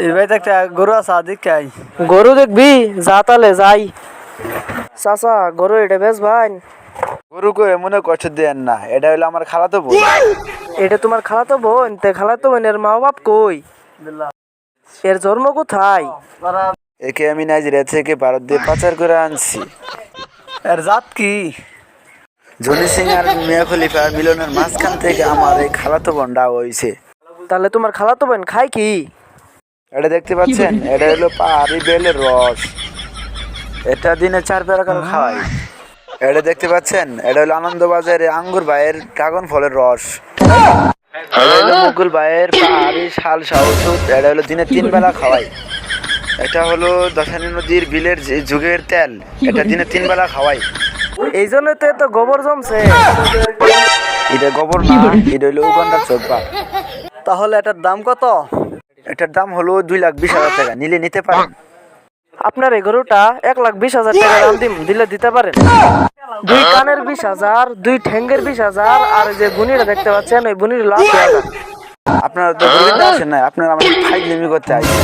এবার একটা গরু আছে দেখতে আই। গরু দেখবি? যা তাহলে যাই। চাচা গরু এটা বেশ ভাই। গরুকে মনে কষ্ট দেন না, এটা হলো আমার খালাতো বোন। এটা তোমার খালাতো বোন? তে খালাতো বোনের মা বাপ কই? এর জন্ম কোথায়? একে আমি নাইজেরিয়া থেকে ভারত দিয়ে পাচার করে আনছি। এর জাত কি? জনি সিং আর মিয়া খলিফার মিলনের মাঝখান থেকে আমার এই খালাতো বোনটা হইছে। তাহলে তোমার খালাতো বোন খায় কি? এটা দেখতে পাচ্ছেন, এটা হলো পাহাড়ি বেলের রস। এটা দিনে 4 বেলা করে খাওয়াই। এটা দেখতে পাচ্ছেন, এটা হলো আনন্দবাজারে আঙ্গুর ভাইয়ের ড্রাগন ফলের রস। এটা হলো মুকুল ভাইয়ের পাহাড়ি শাল শাহসুদ, এটা হলো দিনে 3 বেলা খাওয়াই। এটা হলো দশানী নদীর বিলের যে যুগের তেল, এটা দিনে 3 বেলা খাওয়াই। এই জন্য তো এত গোবর জমছে। এটা গোবর না, এটা হলো উগান্ডার চোখবা। তাহলে এটার দাম কত? এটার দাম হলো 2,20,000 টাকা, নিলে নিতে পারেন। আপনার এই গরুটা 1,20,000 টাকা দাম দিলে দিতে পারেন। 2 কানের 20,000, 2 ঠ্যাঙ্গের 20,000, আর যে বুনিটা দেখতে পাচ্ছেন ওই বুনির হলো 80,000। আপনারা তো গরু কিনতে আসেন না, আপনারা আমাদের ফাইজলামি করতে আসেন।